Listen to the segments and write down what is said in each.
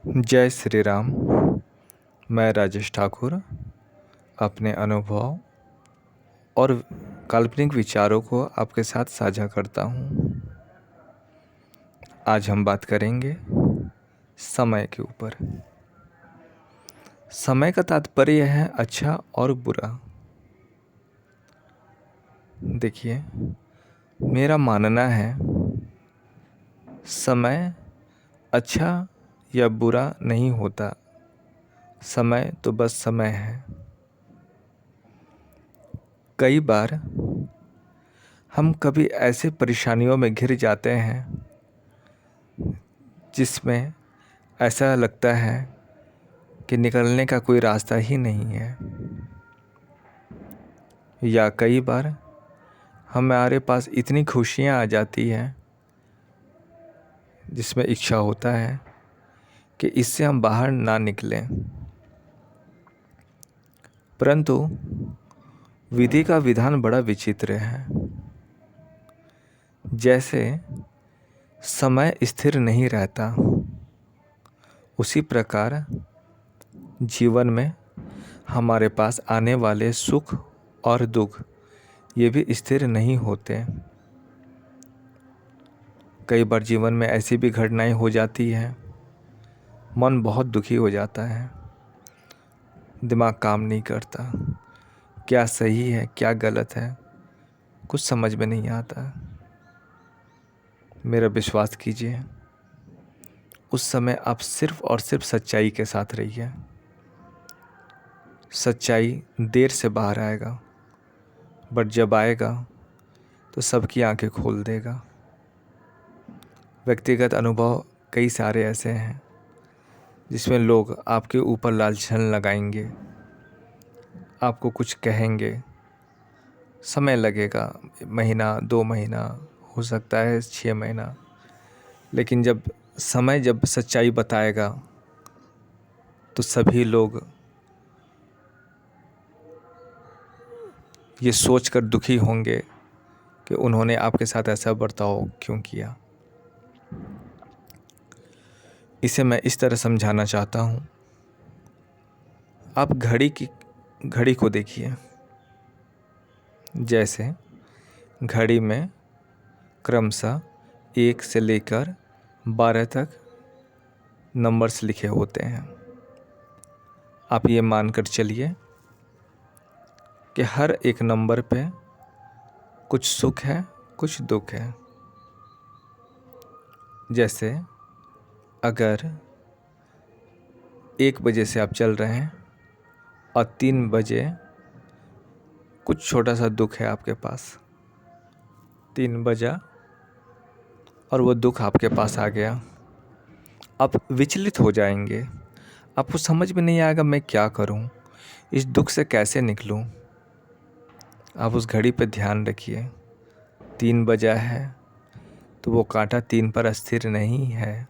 जय श्री राम। मैं राजेश ठाकुर अपने अनुभव और काल्पनिक विचारों को आपके साथ साझा करता हूँ। आज हम बात करेंगे समय के ऊपर। समय का तात्पर्य है अच्छा और बुरा। देखिए, मेरा मानना है समय अच्छा या बुरा नहीं होता। समय तो बस समय है। कई बार हम कभी ऐसे परेशानियों में घिर जाते हैं जिसमें ऐसा लगता है कि निकलने का कोई रास्ता ही नहीं है। या कई बार हमारे पास इतनी खुशियाँ आ जाती हैं जिसमें इच्छा होता है कि इससे हम बाहर ना निकलें, परंतु विधि का विधान बड़ा विचित्र है। जैसे समय स्थिर नहीं रहता, उसी प्रकार जीवन में हमारे पास आने वाले सुख और दुख ये भी स्थिर नहीं होते। कई बार जीवन में ऐसी भी घटनाएं हो जाती हैं, मन बहुत दुखी हो जाता है, दिमाग काम नहीं करता, क्या सही है क्या गलत है कुछ समझ में नहीं आता। मेरा विश्वास कीजिए, उस समय आप सिर्फ और सिर्फ सच्चाई के साथ रहिए। सच्चाई देर से बाहर आएगा, बट जब आएगा तो सबकी आंखें खोल देगा। व्यक्तिगत अनुभव कई सारे ऐसे हैं जिसमें लोग आपके ऊपर लांछन लगाएंगे, आपको कुछ कहेंगे, समय लगेगा, महीना 2 महीना, हो सकता है 6 महीना, लेकिन जब सच्चाई बताएगा तो सभी लोग ये सोचकर दुखी होंगे कि उन्होंने आपके साथ ऐसा बर्ताव क्यों किया। इसे मैं इस तरह समझाना चाहता हूँ। आप घड़ी को देखिए। जैसे घड़ी में क्रमशः 1 से लेकर 12 तक नंबर्स लिखे होते हैं। आप ये मानकर चलिए कि हर एक नंबर पे कुछ सुख है कुछ दुख है। जैसे अगर 1 बजे से आप चल रहे हैं और 3 बजे कुछ छोटा सा दुख है आपके पास, 3 बजा और वो दुख आपके पास आ गया, आप विचलित हो जाएंगे। आपको समझ में नहीं आएगा मैं क्या करूं, इस दुख से कैसे निकलूं। आप उस घड़ी पे ध्यान रखिए, 3 बजा है तो वो कांटा 3 पर अस्थिर नहीं है।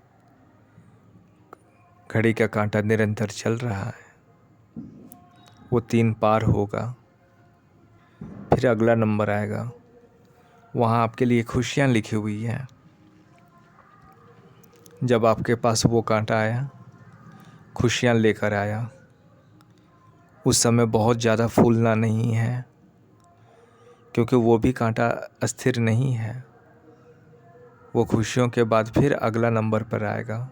घड़ी का कांटा निरंतर चल रहा है। वो 3 पार होगा, फिर अगला नंबर आएगा, वहाँ आपके लिए खुशियाँ लिखी हुई हैं। जब आपके पास वो कांटा आया, खुशियाँ लेकर आया, उस समय बहुत ज़्यादा फूलना नहीं है, क्योंकि वो भी कांटा अस्थिर नहीं है। वो खुशियों के बाद फिर अगला नंबर पर आएगा।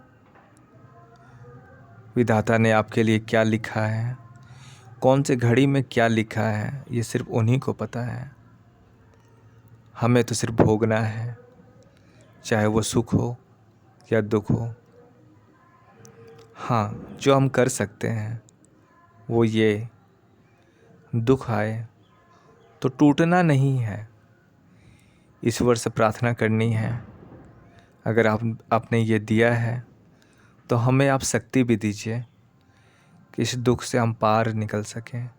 विधाता ने आपके लिए क्या लिखा है, कौन से घड़ी में क्या लिखा है, ये सिर्फ उन्हीं को पता है। हमें तो सिर्फ भोगना है, चाहे वो सुख हो या दुख हो। हाँ, जो हम कर सकते हैं वो ये, दुख आए तो टूटना नहीं है, ईश्वर से प्रार्थना करनी है। अगर आपने ये दिया है तो हमें आप शक्ति भी दीजिए कि इस दुख से हम पार निकल सकें।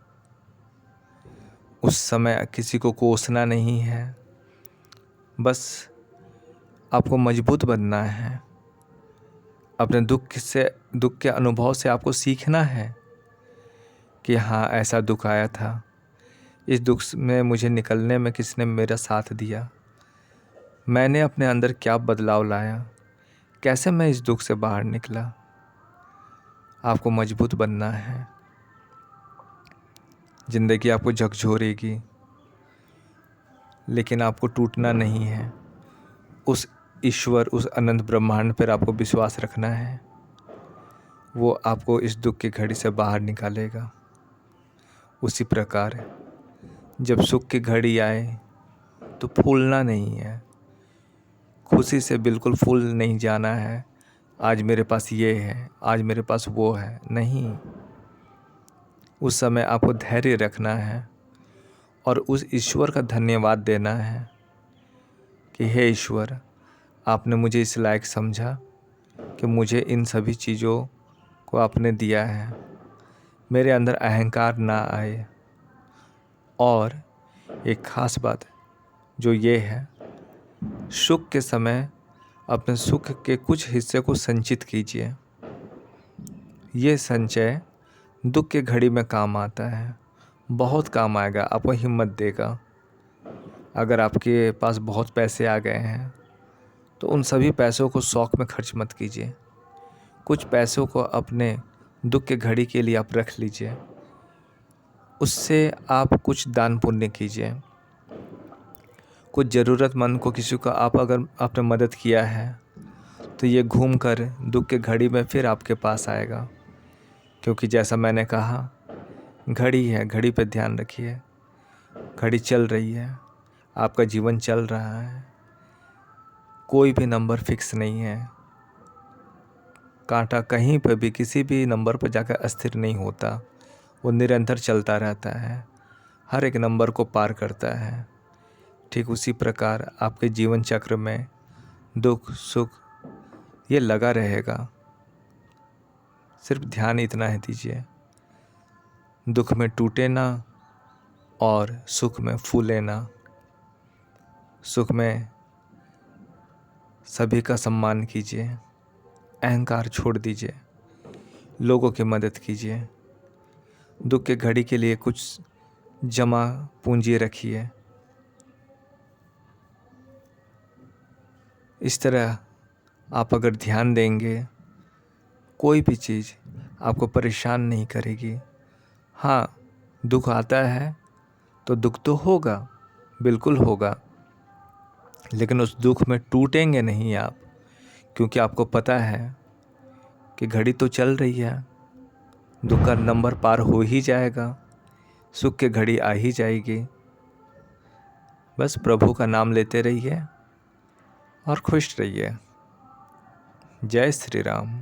उस समय किसी को कोसना नहीं है, बस आपको मजबूत बनना है। अपने दुख के अनुभव से आपको सीखना है कि हाँ, ऐसा दुख आया था, इस दुख में मुझे निकलने में किसने मेरा साथ दिया, मैंने अपने अंदर क्या बदलाव लाया, कैसे मैं इस दुख से बाहर निकला। आपको मजबूत बनना है। ज़िंदगी आपको झकझोरेगी, लेकिन आपको टूटना नहीं है। उस ईश्वर, उस अनंत ब्रह्मांड पर आपको विश्वास रखना है। वो आपको इस दुख की घड़ी से बाहर निकालेगा। उसी प्रकार जब सुख की घड़ी आए तो फूलना नहीं है, खुशी से बिल्कुल फूल नहीं जाना है। आज मेरे पास ये है, आज मेरे पास वो है, नहीं। उस समय आपको धैर्य रखना है और उस ईश्वर का धन्यवाद देना है कि हे ईश्वर, आपने मुझे इस लायक समझा कि मुझे इन सभी चीज़ों को आपने दिया है। मेरे अंदर अहंकार ना आए। और एक ख़ास बात जो ये है, सुख के समय अपने सुख के कुछ हिस्से को संचित कीजिए। ये संचय दुख के घड़ी में काम आता है, बहुत काम आएगा, आपको हिम्मत देगा। अगर आपके पास बहुत पैसे आ गए हैं तो उन सभी पैसों को शौक में खर्च मत कीजिए। कुछ पैसों को अपने दुख के घड़ी के लिए आप रख लीजिए। उससे आप कुछ दान पुण्य कीजिए। कुछ ज़रूरतमंद को, किसी को आप अगर आपने मदद किया है तो ये घूम कर दुख के घड़ी में फिर आपके पास आएगा। क्योंकि जैसा मैंने कहा, घड़ी है, घड़ी पे ध्यान रखिए। घड़ी चल रही है, आपका जीवन चल रहा है। कोई भी नंबर फिक्स नहीं है। कांटा कहीं पर भी किसी भी नंबर पर जाकर अस्थिर नहीं होता, वो निरंतर चलता रहता है, हर एक नंबर को पार करता है। ठीक उसी प्रकार आपके जीवन चक्र में दुख सुख ये लगा रहेगा। सिर्फ ध्यान इतना है दीजिए, दुख में टूटे ना और सुख में फूले ना। सुख में सभी का सम्मान कीजिए, अहंकार छोड़ दीजिए, लोगों की मदद कीजिए। दुख के घड़ी के लिए कुछ जमा पूंजी रखिए। इस तरह आप अगर ध्यान देंगे, कोई भी चीज़ आपको परेशान नहीं करेगी। हाँ, दुख आता है तो दुख तो होगा, बिल्कुल होगा, लेकिन उस दुख में टूटेंगे नहीं आप, क्योंकि आपको पता है कि घड़ी तो चल रही है, दुख का नंबर पार हो ही जाएगा, सुख की घड़ी आ ही जाएगी। बस प्रभु का नाम लेते रहिए और खुश रहिए। जय श्री राम।